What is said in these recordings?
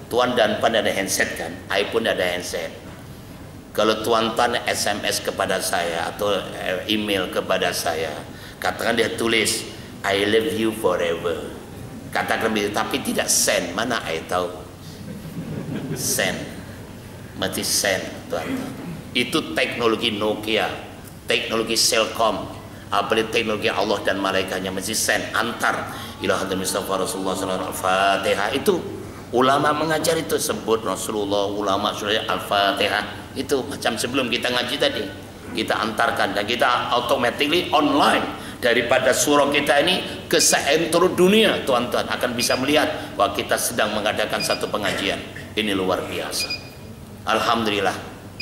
Tuan dan Pan ada handset kan, iPhone ada handset. Kalau tuan-tuan SMS kepada saya atau email kepada saya, katakan dia tulis I love you forever, katakan begitu, tapi tidak send. Mana I tahu send, mesti send tuan-tuan. Itu teknologi Nokia, teknologi Cellcom, apalagi teknologi Allah dan malaikatnya, mesti send, antar ila hadratin Mustafa Rasulullah sallallahu alaihi wasallam. Al-Fatihah itu ulama mengajar, itu sebut Rasulullah, ulama surah Al-Fatihah itu macam sebelum kita ngaji tadi, kita antarkan dan kita automatically online daripada surah kita ini ke seantero dunia. Tuan-tuan akan bisa melihat bahwa kita sedang mengadakan satu pengajian. Ini luar biasa, alhamdulillah.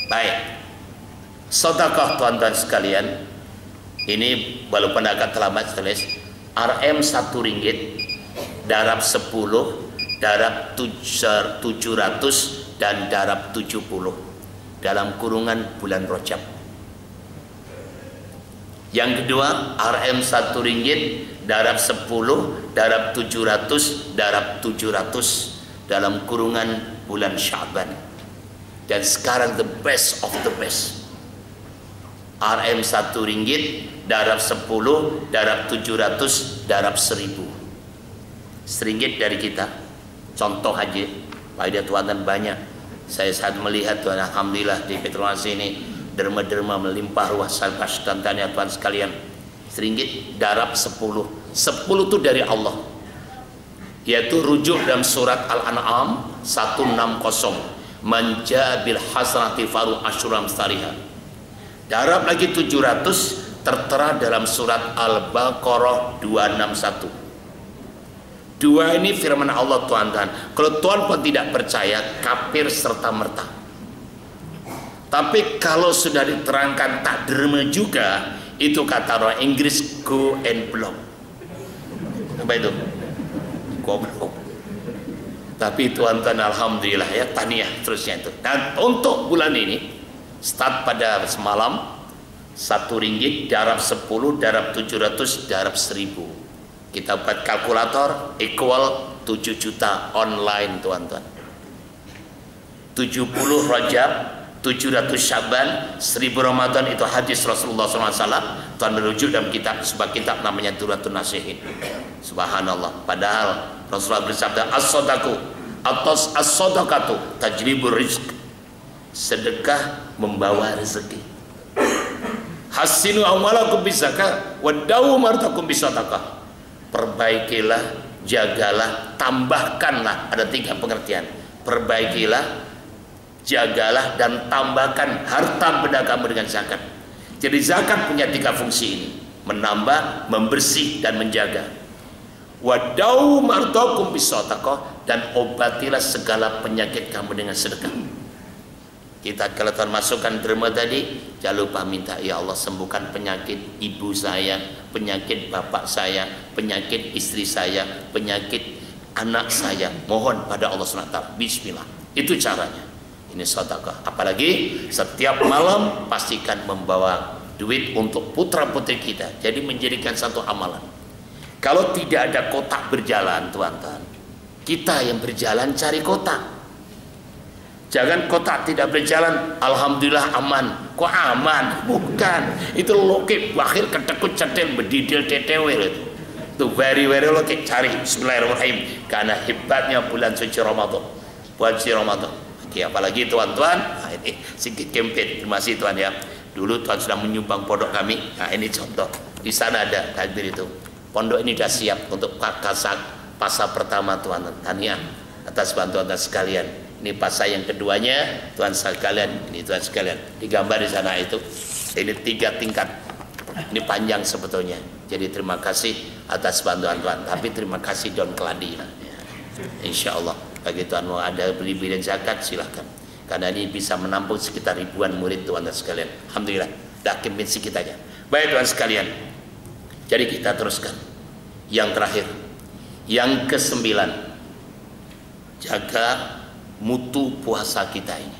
Baik, sedekah tuan-tuan sekalian, ini walaupun agak terlambat tulis RM 1 ringgit, darab 10, darab 700 dan darab 70 dalam kurungan bulan Rajab. Yang kedua RM 1 ringgit, darab 10, darab 700, darab 700 dalam kurungan bulan Sya'ban. Dan sekarang the best of the best, RM 1 ringgit, darab 10, darab 700, darab 1000. Seringgit dari kita, contoh aja, faedah tuan-tuan banyak. Saya saat melihat tuan, alhamdulillah di Petronas ini derma-derma melimpah ruah salpas dan tanya tuan sekalian. Seringgit darab 10, 10 itu dari Allah, yaitu rujuk dalam surat Al-An'am 160, man jaa bil hasanati faru asyram sariha. Darab lagi 700 tertera dalam surat Al-Baqarah 261. Dua ini firman Allah tuan-tuan. Kalau tuan pun tidak percaya, kafir serta merta. Tapi kalau sudah diterangkan tak derma juga, itu kata orang Inggris go and block. Apa itu? Goblok. Tapi tuan-tuan alhamdulillah ya, tahniah terusnya itu. Dan untuk bulan ini start pada semalam 1 ringgit, darab 10, darab 700, darab 1000. Kita buat kalkulator equal 7 juta online tuan-tuan. 70 Rajab, 700 Syaban, 1000 Ramadan, itu hadis Rasulullah SAW. Tuan merujuk dalam kitab, sebuah kitab namanya Duratun Nasihin. Subhanallah. Padahal Rasulullah bersabda as-sadaqatu atas as-sadaqatu tajlibur rizq. Sedekah membawa rezeki. Hasinu amalakum bizakah wa dawu martakum bisadaqah. Perbaikilah, jagalah, tambahkanlah. Ada 3 pengertian. Perbaikilah, jagalah, dan tambahkan harta benda kamu dengan zakat. Jadi zakat punya 3 fungsi ini: menambah, membersih, dan menjaga. Wadau martakum bisadaqah, dan obatilah segala penyakit kamu dengan sedekah. Kita kalau tuan masukkan derma tadi, jangan lupa minta, ya Allah sembuhkan penyakit ibu saya, penyakit bapak saya, penyakit istri saya, penyakit anak saya. Mohon pada Allah SWT. Bismillah. Itu caranya. Ini sedekah. Apalagi setiap malam pastikan membawa duit untuk putra putri kita. Jadi menjadikan satu amalan. Kalau tidak ada kotak berjalan tuan-tuan, kita yang berjalan cari kotak. Jangan kotak tidak berjalan, alhamdulillah aman. Kok aman? Bukan. Itu lokek akhir ketekut cetel bedidil tetewel itu. Itu very lokek, cari. Bismillahirrahmanirrahim. Karena hebatnya bulan suci Ramadan. Bulan suci Ramadan. Oke, apalagi tuan-tuan, nah ini sedikit campaign. Terima kasih tuan ya. Dulu tuan sudah menyumbang pondok kami. Nah ini contoh. Di sana ada takbir itu. Pondok ini sudah siap untuk pasar pertama tuan. Tahniah atas bantuan dan sekalian. Ini pasar yang keduanya, tuan sekalian. Ini tuan sekalian, digambar di sana itu. Ini 3 tingkat. Ini panjang sebetulnya. Jadi terima kasih atas bantuan tuan. Tapi terima kasih Don Keladi. Insya Allah bagi tuan mau ada beli-beli zakat silahkan. Karena ini bisa menampung sekitar ribuan murid tuan dan sekalian. Alhamdulillah. Dah kempensi kita aja. Baik tuan sekalian. Jadi kita teruskan. Yang terakhir, yang ke-9, jaga mutu puasa kita ini.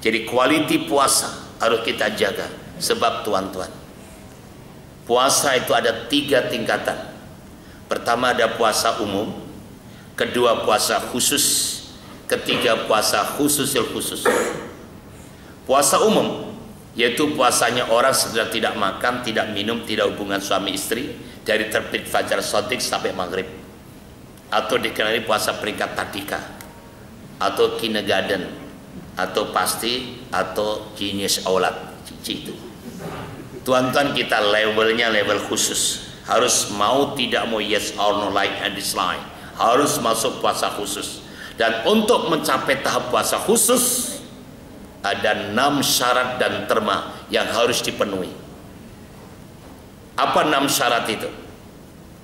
Jadi quality puasa harus kita jaga. Sebab tuan-tuan, puasa itu ada 3 tingkatan. Pertama ada puasa umum, kedua puasa khusus, Ketiga, puasa khususil khusus. Puasa umum, yaitu puasanya orang sudah tidak makan, tidak minum, tidak hubungan suami istri dari terbit fajar shadiq sampai maghrib, atau dikenali puasa peringkat tadika, atau kindergarten, atau pasti, atau genius aulat. Itu tuan-tuan, kita levelnya level khusus, harus mau tidak mau, yes or no, like and dislike, harus masuk puasa khusus. Dan untuk mencapai tahap puasa khusus ada 6 syarat dan terma yang harus dipenuhi. Apa 6 syarat itu?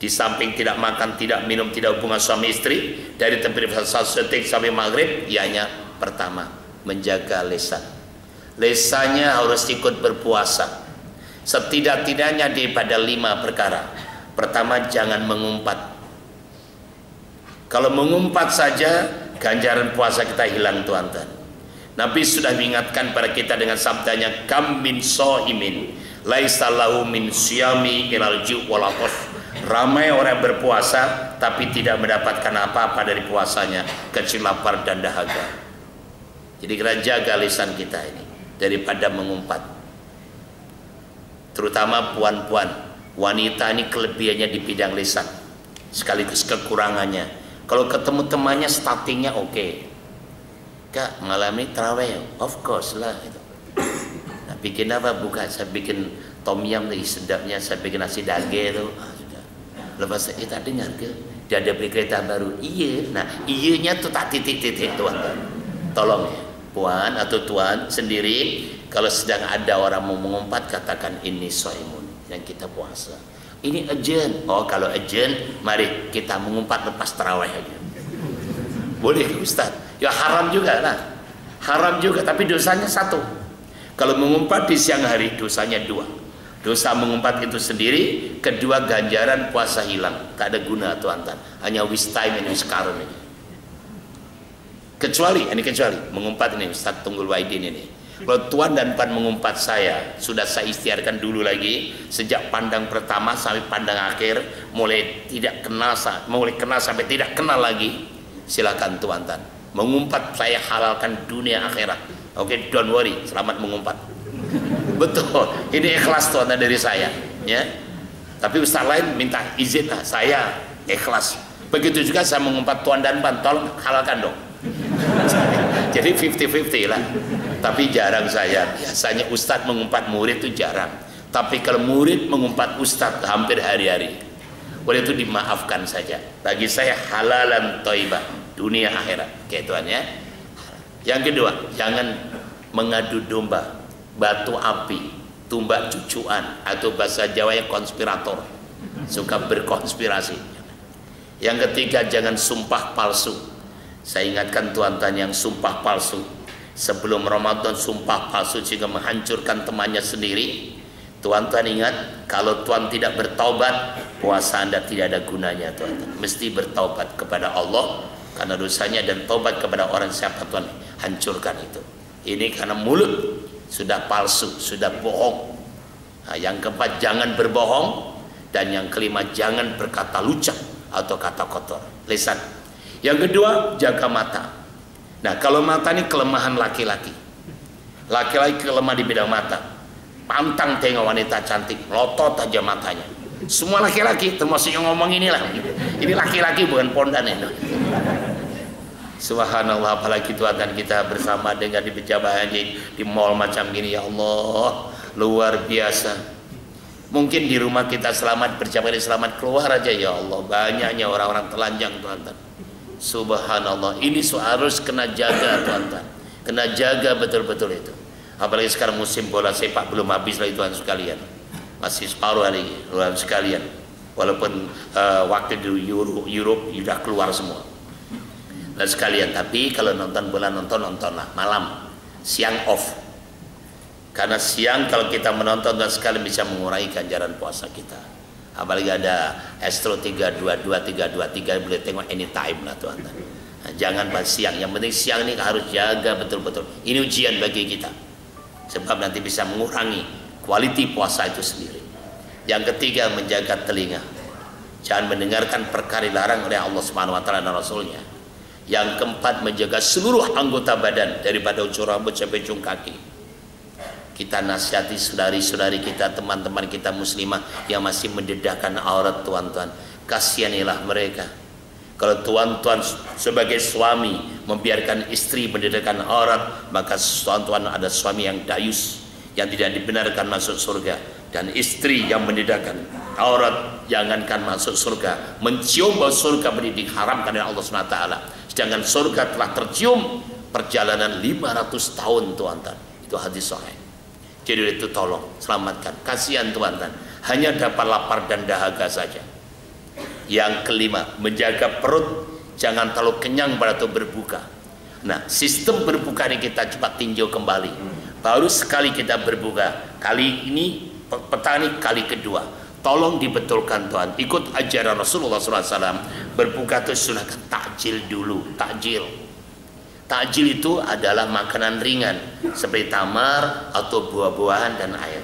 Di samping tidak makan, tidak minum, tidak hubungan suami istri dari terbit fajar shadiq sampai maghrib, ianya pertama, menjaga lisan. Lisannya harus ikut berpuasa setidak-tidaknya daripada 5 perkara. Pertama, jangan mengumpat. Kalau mengumpat saja, ganjaran puasa kita hilang, tuan-tuan. Nabi sudah mengingatkan pada kita dengan sabdanya, kam min shaimin laisa lahu min siyami ilal ju' wal atash. Ramai orang berpuasa tapi tidak mendapatkan apa-apa dari puasanya kecuali lapar dan dahaga. Jadi kita jaga lisan kita ini daripada mengumpat. Terutama puan-puan, wanita ini kelebihannya di bidang lisan sekaligus kekurangannya. Kalau ketemu temannya startingnya oke. Kak, malam ini taraweh, of course lah gitu. Nah, bikin apa? Buka, saya bikin tom yum nih sedapnya, saya bikin nasi dage tuh. Sudah. Lepas itu tak dengar ke? Dia ada beli kereta baru. Iya. Nah, iyanya tuh tak titik-titik, tuan. Tolong ya, puan atau tuan sendiri, kalau sedang ada orang mau mengumpat, katakan ini shaimun, yang kita puasa. Ini urgent. Oh, kalau urgent, mari kita mengumpat lepas taraweh aja. Boleh Ustaz? Ya haram juga lah, haram juga, tapi dosanya 1. Kalau mengumpat di siang hari, dosanya 2. Dosa mengumpat itu sendiri, kedua ganjaran puasa hilang, tak ada guna, tuan-tuan, hanya waste time and waste carbon ini. Kecuali mengumpat ini Ustaz Tunggul Wahidin ini, kalau tuan dan puan mengumpat, sudah saya ikhtiarkan dulu lagi sejak pandang pertama sampai pandang akhir, mulai kenal sampai tidak kenal lagi. Silakan tuan-tuan mengumpat, saya halalkan dunia akhirat. Oke, don't worry, selamat mengumpat. Betul, ini ikhlas tuan-tuan dari saya ya. Tapi ustaz lain minta izin, saya ikhlas. Begitu juga saya mengumpat tuan dan puan, tolong halalkan dong. Jadi 50-50 lah. Tapi jarang saya, biasanya ustaz mengumpat murid itu jarang. Tapi kalau murid mengumpat ustaz hampir hari-hari. Oleh itu dimaafkan saja. Bagi saya halalan thayyibah, dunia akhirat. Oke tuan ya. Yang kedua, jangan mengadu domba, batu api, tumbak cucuan, atau bahasa Jawanya konspirator, suka berkonspirasi. Yang ketiga, jangan sumpah palsu. Saya ingatkan tuan-tuan yang sumpah palsu, sebelum Ramadan sumpah palsu sehingga menghancurkan temannya sendiri. Tuan-tuan ingat, kalau tuan tidak bertaubat, puasa anda tidak ada gunanya, tuan-tuan. Mesti bertaubat kepada Allah karena dosanya, dan taubat kepada orang siapa tuan hancurkan itu. Ini karena mulut sudah palsu, sudah bohong. Nah, yang keempat, jangan berbohong. Dan yang kelima, jangan berkata lucak atau kata kotor, lisan. Yang kedua, jaga mata. Nah, kalau mata ini kelemahan laki-laki. Laki-laki kelemah di bidang mata. Pantang tengok wanita cantik, melotot aja matanya. Semua laki-laki, termasuk yang ngomong inilah. Ini laki-laki bukan pondan itu. Subhanallah, apalagi Tuhan kita bersama dengan di pejabat haji di mall macam gini, ya Allah, luar biasa. Mungkin di rumah kita selamat, berjamaah selamat, keluar aja ya Allah, banyaknya orang-orang telanjang, Tuhan. Subhanallah, ini harus kena jaga, Tuhan. Kena jaga betul-betul itu. Apalagi sekarang musim bola sepak belum habis lagi, Tuhan sekalian. Masih separuh lagi, Tuhan sekalian. Walaupun waktu di Europe sudah keluar semua. Dan sekalian, tapi kalau nonton bola, nontonlah malam, siang off. Karena siang kalau kita menonton dan sekali bisa mengurangi ganjaran puasa kita. Apalagi ada Astro 322 323, boleh tengok anytime lah, Tuhan. Nah, jangan pas siang, yang penting siang ini harus jaga betul-betul. Ini ujian bagi kita, sebab nanti bisa mengurangi quality puasa itu sendiri. Yang ketiga, menjaga telinga, jangan mendengarkan perkara dilarang oleh Allah Subhanahu wa taala dan Rasulnya. Yang keempat, menjaga seluruh anggota badan daripada ujung rambut sampai ujung kaki. Kita nasihati saudari-saudari kita, teman-teman kita muslimah yang masih mendedahkan aurat, tuan-tuan. Kasihanilah mereka. Kalau tuan-tuan sebagai suami membiarkan istri mendedahkan aurat, maka tuan-tuan ada suami yang dayus, yang tidak dibenarkan masuk surga. Dan istri yang mendedahkan aurat, jangankan masuk surga, mencium bau surga diharamkan oleh Allah SWT. Sedangkan surga telah tercium perjalanan 500 tahun, tuan-tuan. Itu hadis sahih. Jadi itu tolong selamatkan. Kasihan, tuan-tuan, hanya dapat lapar dan dahaga saja. Yang kelima, menjaga perut, jangan terlalu kenyang pada waktu berbuka. Nah, sistem berbuka ini kita coba tinjau kembali. Baru sekali kita berbuka, kali ini petani kali kedua. Tolong dibetulkan, tuan. Ikut ajaran Rasulullah SAW. Berbuka itu silakan takjil dulu. Takjil itu adalah makanan ringan seperti tamar atau buah-buahan dan air.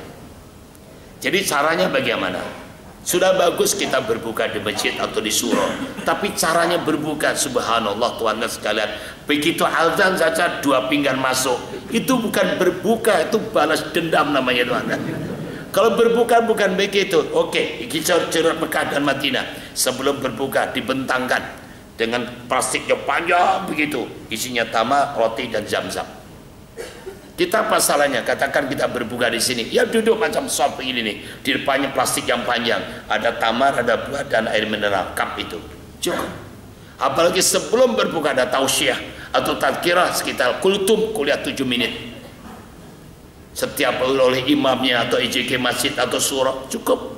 Jadi caranya bagaimana? Sudah bagus kita berbuka di masjid atau di surau, tapi caranya berbuka, subhanallah, tuan-tuan sekalian, begitu azan saja 2 pinggan masuk, itu bukan berbuka, itu balas dendam namanya, tuan-tuan. Kalau berbuka bukan begitu. Oke, kita cerita Mekah dan Madinah, sebelum berbuka dibentangkan dengan plastik yang panjang begitu, isinya tamar, roti dan zam-zam. Kita apa salahnya? Katakan kita berbuka di sini, ya duduk macam sop ini nih, di depannya plastik yang panjang, ada tamar, ada buah dan air mineral, cup itu cukup. Apalagi sebelum berbuka ada tausiah atau tadkirah sekitar kultum, kuliah 7 menit setiap oleh imamnya atau IJK masjid atau surah, cukup.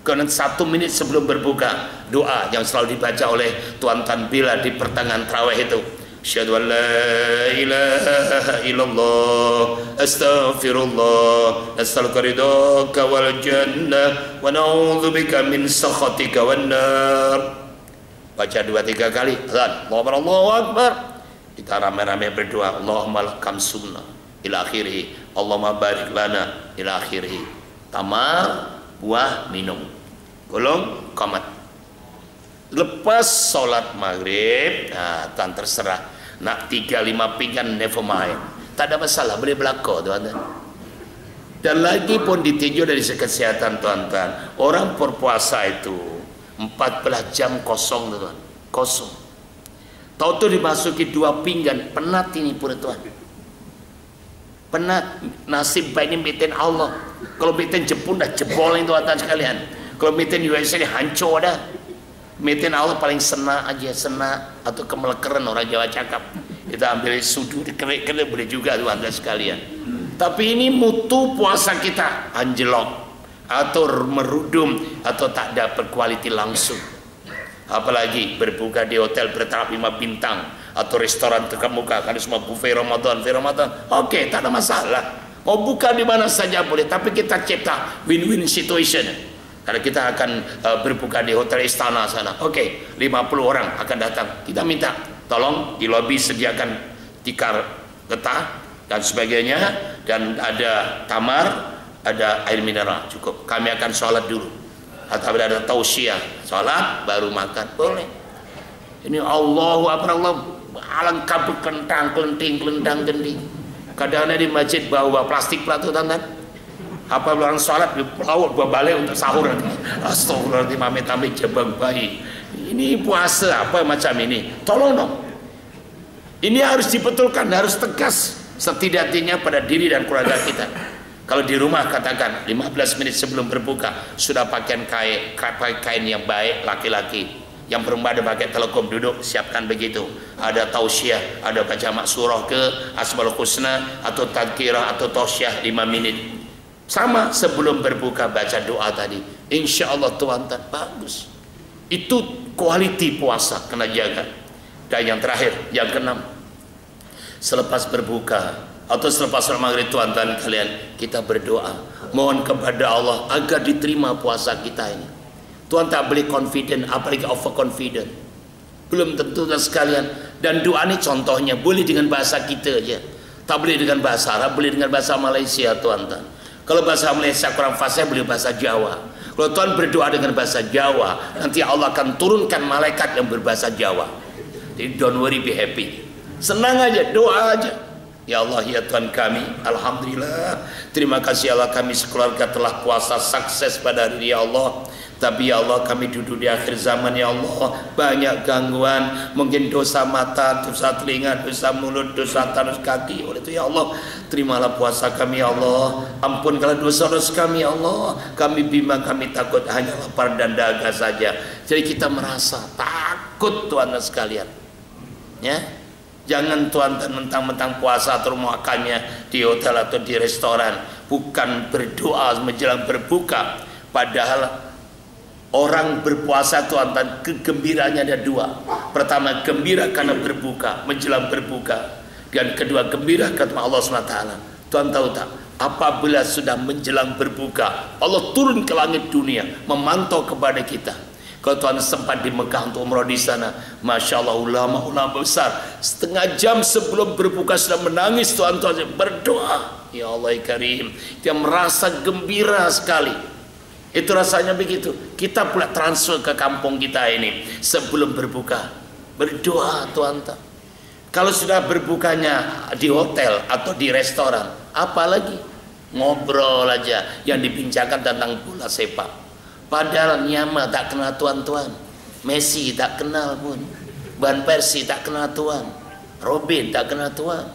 Kemudian 1 menit sebelum berbuka, doa yang selalu dibaca oleh tuan-tuan bila di pertengahan tarawih itu, asyhadu an la ilaha illallah astaghfirullah nastaghfiruka wal jannah wa na'udzubika min sakhatika wan nar. Baca 2-3 kali, azan, Allahu akbar. Kita rame-rame berdoa, Allahumma lakam sunnah ila akhirih, Allahumma barik lana ila akhirih. Tamar, buah, minum, golong, qamat. Lepas sholat maghrib, nah, tuan terserah, nak 3-5 pinggan never mind, tak ada masalah, boleh berlaku, tuan-tuan. Dan lagi pun ditinjau dari segi kesehatan, tuan-tuan, orang berpuasa itu 14 jam kosong, tuan-tuan, kosong. Tahu tuh dimasuki 2 pinggan, penat ini pura, tuan. Penat, nasib baik ini meten Allah. Kalau meten Jepun dah jebol ini, tuan-tuan sekalian. Kalau meten USA ini hancur dah. Meten Allah paling sena aja, sena atau kemelekeren orang Jawa cakap. Kita ambil sudu dikerik-kerik boleh juga, tuan-tuan sekalian. Tapi ini mutu puasa kita anjlok atau merudum atau tak dapat kualiti langsung. Apalagi berbuka di hotel bertaraf 5 bintang atau restoran terkemuka, kan semua buffet Ramadan, oke, tak ada masalah. Mau buka di mana saja boleh, tapi kita cipta win-win situation. Karena kita akan berbuka di hotel istana sana, oke, 50 orang akan datang. Kita minta tolong di lobi sediakan tikar getah dan sebagainya, dan ada tamar, ada air mineral, cukup. Kami akan sholat dulu, atau ada tausiah, sholat baru makan, boleh. Ini Allahu akbar, Allah alangkah berkentang, kelenting, kelendang, gending. Kadang-kadang di masjid bawa plastik pelatu, tangan. Apa orang sholat laut bawa balik untuk sahur. Astagfirullahaladzim, amit-amit jabang bayi. Ini puasa apa macam ini? Tolong dong. Ini harus dibetulkan, harus tegas setidaknya pada diri dan keluarga kita. Kalau di rumah katakan 15 menit sebelum berbuka sudah pakaian kain yang baik, laki-laki. Yang perempuan ada pakai telekom, duduk siapkan begitu, ada tausiah, ada baca maksurah ke Asmaul Husna atau tadkirah atau tausiah 5 menit sama sebelum berbuka, baca doa tadi, insya Allah tuan-tuan bagus. Itu quality puasa kena jaga. Dan yang terakhir, yang keenam, selepas berbuka atau selepas sholat maghrib, tuan-tuan kalian, kita berdoa mohon kepada Allah agar diterima puasa kita ini. Tuhan tak boleh confident, apalagi overconfident. Belum tentu sekalian. Dan doa ini contohnya boleh dengan bahasa kita aja. Tak boleh dengan bahasa Arab, boleh dengan bahasa Malaysia, tuan-tuan. Kalau bahasa Malaysia kurang fasih, boleh bahasa Jawa. Kalau Tuhan berdoa dengan bahasa Jawa, nanti Allah akan turunkan malaikat yang berbahasa Jawa. Jadi don't worry, be happy. Senang aja, doa aja. Ya Allah, ya Tuhan kami, alhamdulillah, terima kasih Allah, kami sekeluarga telah puasa sukses pada hari ini ya Allah. Tapi ya Allah, kami duduk di akhir zaman ya Allah, banyak gangguan, mungkin dosa mata, dosa telinga, dosa mulut, dosa tangan kaki. Oleh itu ya Allah, terimalah puasa kami ya Allah, ampunkanlah dosa-dosa kami ya Allah. Kami bimbang, kami takut hanya lapar dan dahaga saja. Jadi kita merasa takut Tuhan sekalian, ya. Jangan Tuhan mentang-mentang puasa atau makannya di hotel atau di restoran, bukan berdoa menjelang berbuka. Padahal orang berpuasa Tuhan, kegembiraannya ada dua. Pertama, gembira karena berbuka, menjelang berbuka. Dan kedua, gembira karena Allah SWT. Tuhan tahu tak, apabila sudah menjelang berbuka, Allah turun ke langit dunia, memantau kepada kita. Kalau Tuhan sempat di Mekah untuk umrah di sana, Masya Allah, ulama-ulama besar setengah jam sebelum berbuka sudah menangis, Tuhan berdoa. Ya Allah Karim, dia merasa gembira sekali. Itu rasanya begitu. Kita pula transfer ke kampung kita ini sebelum berbuka, berdoa Tuhan. Kalau sudah berbukanya di hotel atau di restoran, apalagi ngobrol aja yang dibincangkan tentang bola sepak. Padahal Nyama tak kenal Tuhan-Tuhan, Messi tak kenal pun, Van Persie tak kenal Tuhan, Robin tak kenal Tuhan.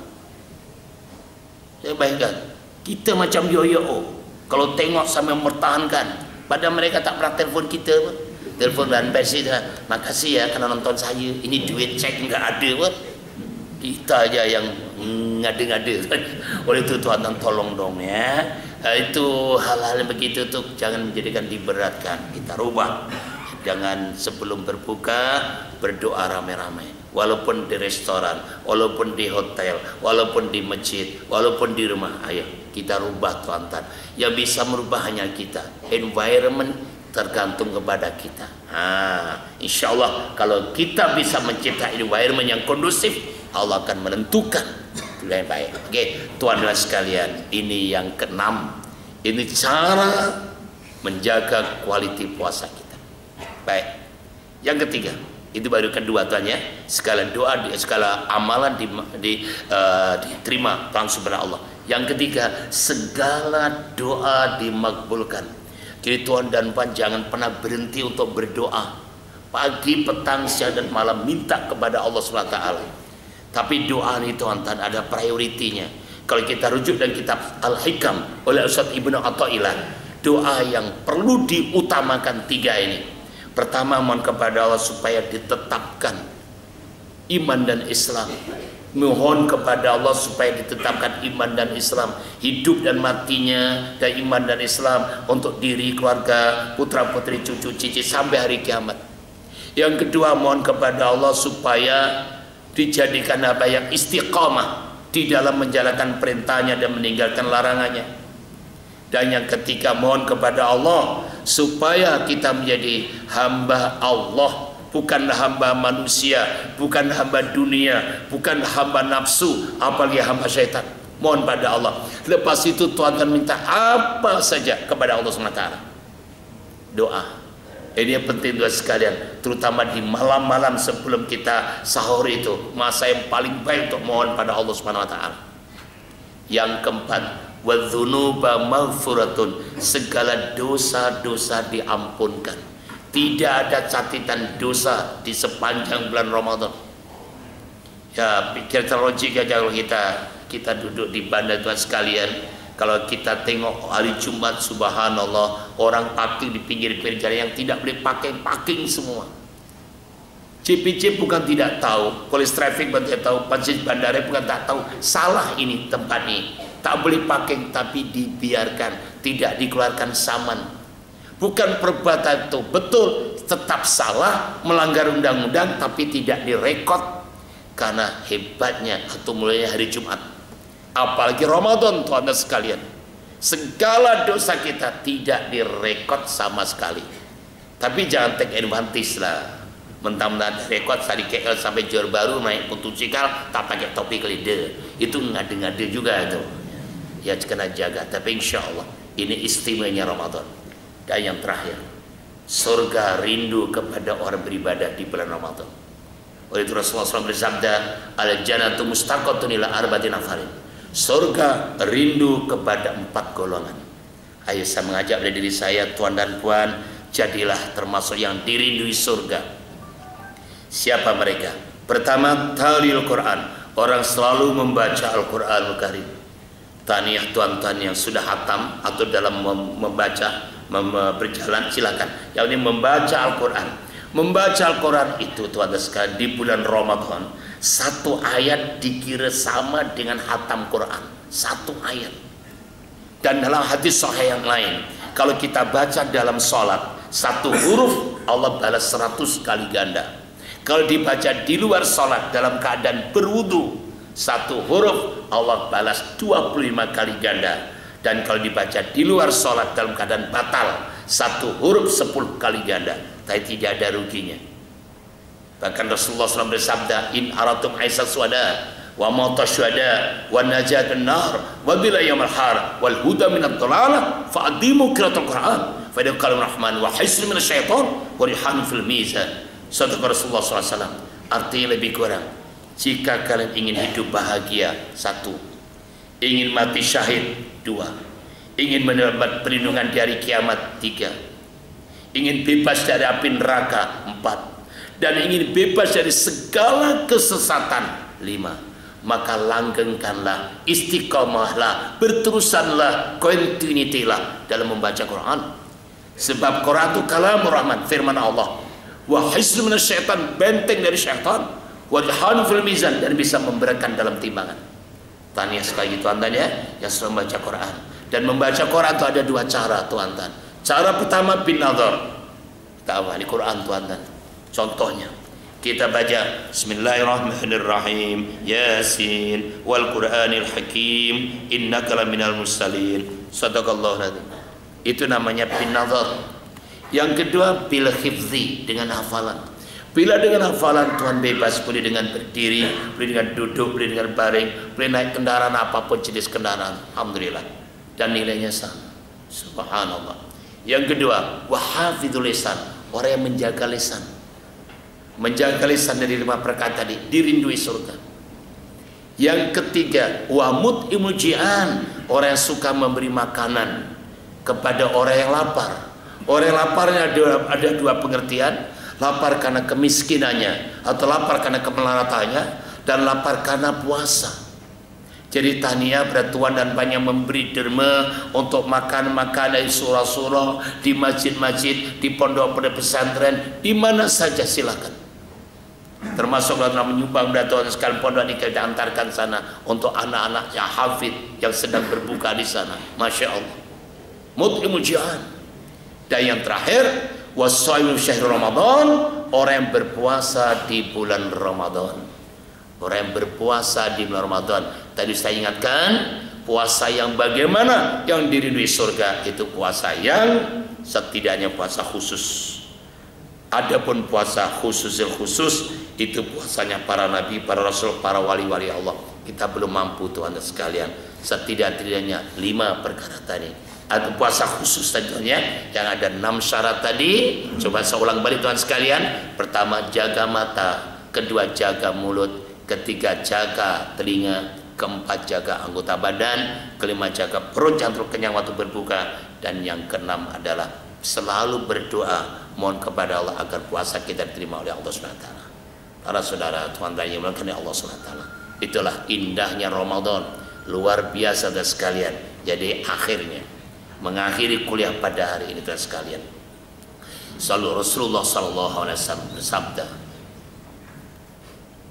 Saya bayangkan, kita macam yo-yo, kalau tengok sampai mempertahankan, padahal mereka tak pernah telepon kita pun. Telepon Van Persie, makasih ya karena nonton saya, ini duit cek nggak ada pun. Kita aja yang ngade-ngade. Oleh itu Tuhan tolong dong ya. Itu hal-hal yang begitu tuh jangan menjadikan diberatkan. Kita rubah. Jangan sebelum berbuka berdoa rame-rame. Walaupun di restoran, walaupun di hotel, walaupun di masjid, walaupun di rumah. Ayo kita rubah Tuhan. Yang bisa merubah hanya kita. Environment tergantung kepada kita. Insya Allah kalau kita bisa menciptakan environment yang kondusif, Allah akan menentukan yang baik. Oke, tuan-tuan sekalian, ini yang keenam. Ini cara menjaga kualitas puasa kita. Baik. Yang ketiga, itu baru kedua tuan ya. Segala doa, segala amalan diterima langsung kepada Allah. Yang ketiga, segala doa dimakbulkan. Jadi tuan dan puan jangan pernah berhenti untuk berdoa. Pagi, petang, siang dan malam minta kepada Allah SWT. Tapi doa ini tuan ada prioritinya. Kalau kita rujuk dan kitab Al-Hikam oleh Ustaz Ibnu Athaillah, doa yang perlu diutamakan tiga ini. Pertama, mohon kepada Allah supaya ditetapkan iman dan Islam. Mohon kepada Allah supaya ditetapkan iman dan Islam, hidup dan matinya dan iman dan Islam untuk diri, keluarga, putra putri, cucu cici sampai hari kiamat. Yang kedua, mohon kepada Allah supaya dijadikan apa yang istiqamah di dalam menjalankan perintahnya dan meninggalkan larangannya. Dan yang ketiga, mohon kepada Allah supaya kita menjadi hamba Allah, bukanlah hamba manusia, bukan hamba dunia, bukan hamba nafsu, apalagi hamba syaitan. Mohon pada Allah. Lepas itu Tuhan akan minta apa saja kepada Allah SWT. Doa. Ini yang penting tuan sekalian, terutama di malam-malam sebelum kita sahur itu, masa yang paling baik untuk mohon pada Allah Subhanahu wa taala. Yang keempat, wadzunuba maghfuratun, segala dosa-dosa diampunkan. Tidak ada catatan dosa di sepanjang bulan Ramadan. Ya, pikir logik aja kalau kita duduk di bandar tuan sekalian. Kalau kita tengok hari Jumat, subhanallah, orang parkir di pinggir-pinggir jalan yang tidak boleh parking semua. CPC bukan tidak tahu, polis traffic bukan tidak tahu, polisi bandara bukan tak tahu, salah ini tempat ini. Tak boleh parking tapi dibiarkan, tidak dikeluarkan saman. Bukan perbuatan itu betul, tetap salah, melanggar undang-undang tapi tidak direkod karena hebatnya atau mulainya hari Jumat. Apalagi Ramadan tuan dan sekalian, segala dosa kita tidak direkod sama sekali. Tapi jangan take advantage lah, mentang-mentang rekod dari KL sampai Johor Bahru naik motosikal tak pakai topi kelida, itu ngade-ngade juga itu. Ya kena jaga. Tapi insya Allah ini istimewanya Ramadan. Dan yang terakhir, surga rindu kepada orang beribadah di bulan Ramadan. Oleh itu Rasulullah SAW bersabda, al-jannatu mustaqatun ila arba'ati nafarin. Surga rindu kepada 4 golongan. Ayo saya mengajak pada diri saya, tuan dan puan, jadilah termasuk yang dirindui surga. Siapa mereka? Pertama, talil Quran, orang selalu membaca Al-Quranul Karim. Tahniah tuan-tuan yang sudah hatam atau dalam membaca berjalan, silakan. Yang ini membaca Al-Quran. Membaca Al-Quran itu tuan-tuan sekalian di bulan Ramadan, 1 ayat dikira sama dengan hatam Quran. 1 ayat. Dan dalam hadis sahih yang lain, kalau kita baca dalam sholat, 1 huruf Allah balas 100 kali ganda. Kalau dibaca di luar sholat dalam keadaan berwudu, 1 huruf Allah balas 25 kali ganda. Dan kalau dibaca di luar sholat dalam keadaan batal, 1 huruf 10 kali ganda. Tapi tidak ada ruginya. Bahkan Rasulullah SAW bersabda, in aratum aisa suada wa mauta syuhada wa najatun nar wa bila yaumil har wal huda minad dhalalah fa'adimu qiraatul Quran fa inna kalam rahman wa hisn minasyaitan wa rihan fil mizan. Sabda Rasulullah SAW, artinya lebih kurang, jika kalian ingin hidup bahagia, 1, ingin mati syahid, 2, ingin mendapat perlindungan di hari kiamat, 3, ingin bebas dari api neraka, 4, dan ingin bebas dari segala kesesatan, 5, maka langgengkanlah, istiqomahlah, berterusanlah, continuity-lah dalam membaca Quran. Sebab Quran itu kalamur rahman, firman Allah. Wa hisn minasyaitan, benteng dari syaitan. Wa rihan fil mizan, dan bisa memberatkan dalam timbangan. Tanya sekali tuan-tuan ya, yang selalu membaca Quran. Dan membaca Quran itu ada 2 cara tuan-tuan. Cara pertama bin nazar. Kita awali Quran tuan-tuan. Contohnya kita baca Bismillahirrahmanirrahim, Yasin wal Qur'anil Hakim, innaka laminal mursalin. Shadaqallahu alazim. Itu namanya bin nazar. Yang kedua bil hifzi, dengan hafalan. Bila dengan hafalan Tuhan bebas, boleh dengan berdiri, boleh dengan duduk, boleh dengan baring, boleh naik kendaraan apapun jenis kendaraan, alhamdulillah, dan nilainya sama. Subhanallah. Yang kedua, wahafidul lisan, orang yang menjaga lisan. Menjaga lisan dari 5 perkara tadi, dirindui surga. Yang ketiga, wamut imujian, orang yang suka memberi makanan kepada orang yang lapar. Orang yang laparnya ada 2 pengertian, lapar karena kemiskinannya, atau lapar karena kemelaratannya, dan lapar karena puasa. Jadi tahniah pada tuan dan banyak memberi derma untuk makan dari surah-surah di masjid-masjid, di pondok-pondok pesantren, di mana saja silakan. Termasuk dalam menyumbang pada tuan sekalian pondok ini kita antarkan sana untuk anak-anak yang hafid yang sedang berbuka di sana. Masya Allah. Mut'imul ji'an. Dan yang terakhir, wasailul syahr Ramadan, orang yang berpuasa di bulan Ramadan. Orang yang berpuasa di bulan Ramadan. Tadi saya ingatkan, puasa yang bagaimana yang dirindui surga, itu puasa yang setidaknya puasa khusus. Adapun puasa khusus itu puasanya para nabi, para rasul, para wali-wali Allah. Kita belum mampu tuan sekalian. Setidak-tidaknya 5 perkara tadi. Atau puasa khusus tentunya yang ada 6 syarat tadi. Coba saya ulang balik tuan sekalian. Pertama, jaga mata. Kedua, jaga mulut. Ketiga, jaga telinga. Keempat, jaga anggota badan. Kelima, jaga perut jangan terlalu kenyang waktu berbuka. Dan yang keenam adalah selalu berdoa, mohon kepada Allah agar puasa kita diterima oleh Allah SWT. Para saudara, tuan-tuan yang dimuliakan Allah SWT, itulah indahnya Ramadan, luar biasa dan sekalian. Jadi akhirnya mengakhiri kuliah pada hari ini, tuan sekalian, selalu Rasulullah SAW bersabda,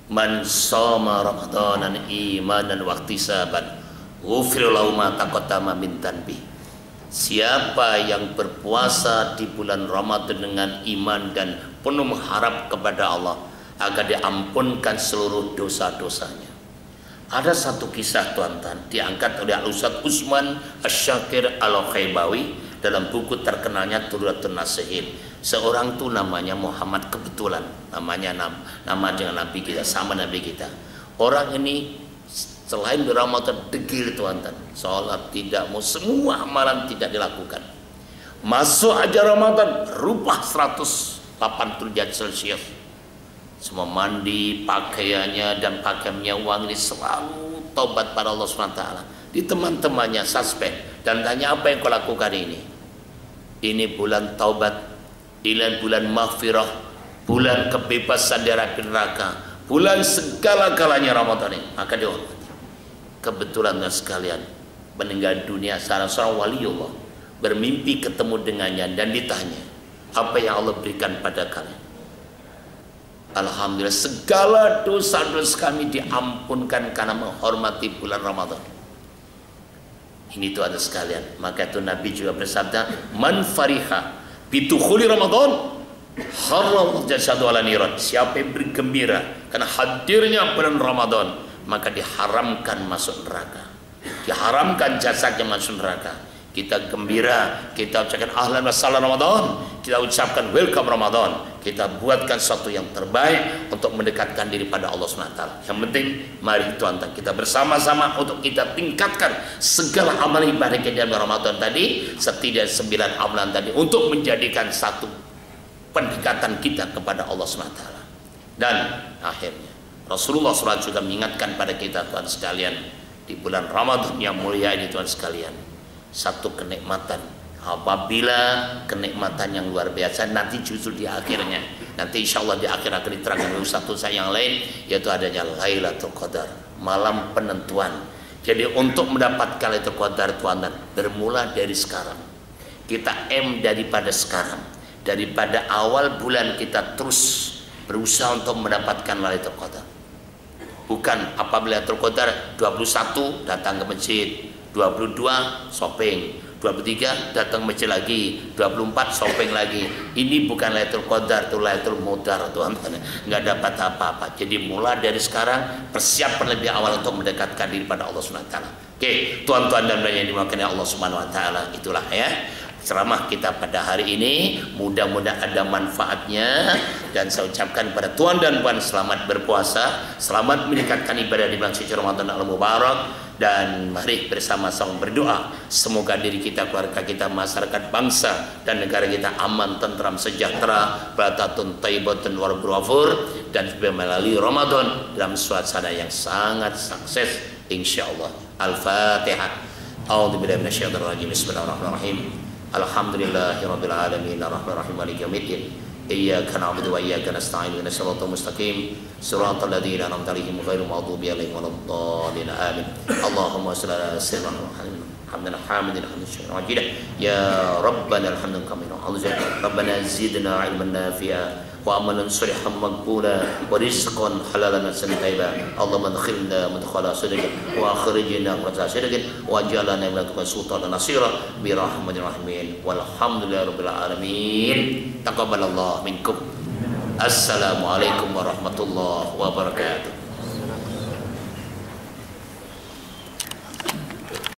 man shoma ramadanan imanan wa ihtisaban ghufira lahu ma taqaddama min dhanbi. Siapa yang berpuasa di bulan Ramadan dengan iman dan penuh mengharap kepada Allah agar diampunkan seluruh dosa-dosanya. Ada satu kisah tuan-tuan diangkat oleh Al-Ustaz Utsman Asy-Syakir Al-Khaibawi dalam buku terkenalnya Turatun Nasihin. Seorang tuh namanya Muhammad, kebetulan namanya nama dengan Nabi kita, sama Nabi kita. Orang ini selain di Ramadan degil tuan-tuan, sholat tidak mau, semua amalan tidak dilakukan. Masuk aja Ramadan berubah 180 derajat Celcius. Semua mandi, pakaiannya dan pakaiannya wangi selalu taubat pada Allah SWT. Di teman-temannya suspek dan tanya, apa yang kau lakukan ini? Ini bulan taubat, bulan maghfirah, bulan kebebasan dari api neraka, bulan segala-galanya Ramadan ini. Maka dihormati. Kebetulan sekalian, meninggal dunia seorang waliullah, bermimpi ketemu dengannya dan ditanya, apa yang Allah berikan pada kalian? Alhamdulillah, segala dosa-dosa kami diampunkan karena menghormati bulan Ramadan. Ini itu ada sekalian. Maka itu Nabi juga bersabda, man fariha bitukhuli Ramadan haram jasadu ala niran. Siapa yang bergembira karena hadirnya bulan Ramadan, maka diharamkan masuk neraka, diharamkan jasadnya masuk neraka. Kita gembira, kita ucapkan ahlan wa sahlan Ramadan, kita ucapkan welcome Ramadan, kita buatkan sesuatu yang terbaik untuk mendekatkan diri pada Allah SWT. Yang penting mari Tuhan, kita bersama-sama untuk kita tingkatkan segala amal ibadah kita dalam Ramadan tadi, setidaknya 9 amalan tadi, untuk menjadikan satu pendekatan kita kepada Allah SWT. Dan akhirnya Rasulullah SAW juga mengingatkan pada kita Tuhan sekalian, di bulan Ramadan yang mulia ini Tuhan sekalian, satu kenikmatan, apabila kenikmatan yang luar biasa nanti justru di akhirnya, nanti insya Allah di akhir akan diterangkan oleh satu saya yang lain, yaitu adanya Lailatul Qadar, malam penentuan. Jadi untuk mendapatkan Lailatul Qadar Tuhan, bermula dari sekarang, kita daripada sekarang, daripada awal bulan kita terus berusaha untuk mendapatkan Lailatul Qadar. Bukan apabila Lailatul Qadar 21 datang ke masjid, 22 shopping, 23 datang masjid lagi, 24 shopping lagi. Ini bukan Lailatul Qadar, itu Lailatul Mudar Tuhan. Nggak dapat apa-apa. Jadi mulai dari sekarang persiapan lebih awal untuk mendekatkan diri pada Allah SWT. Oke, tuan-tuan dan yang dimakan Allah SWT, itulah ya ceramah kita pada hari ini. Mudah-mudahan ada manfaatnya, dan saya ucapkan pada tuan dan puan selamat berpuasa, selamat meningkatkan ibadah di bulan suci Ramadan al-Mubarak. Dan mari bersama-sama berdoa semoga diri kita, keluarga kita, masyarakat, bangsa dan negara kita aman, tentram, sejahtera, batatun thayyibatun warabul ghafur, dan melalui Ramadan dalam suasana yang sangat sukses insyaallah. Al-Fatihah. A'udzubillahi minasyaitonir rajim. Bismillahirrahmanirrahim. Alhamdulillahirabbil alamin arrahmanirrahim maliki yaumiddin. Iyyaka na'budu wa iyyaka nasta'in ihdinas siratal mustaqim siratal ladzina an'amta 'alaihim ghairil maghdubi 'alaihim waladdallin amin. Allahumma shalli ala sayyidina Muhammadin hamdan hamidin hamdan syakiran ya rabbana alhamdan kamilan. Rabbana zidna 'ilman nafi'a wa amalan shalihan maqbula wa rizqan halalan tayyiban. Allahumma adkhilna mudkhala sidqin wa akhrijna mudkhala sidqin wa ij'alna min ladunka sultanan nasira bi rahmatir rahimin walhamdulillahirabbil alamin. Taqabbalallahu minkum. Assalamualaikum warahmatullahi wabarakatuh.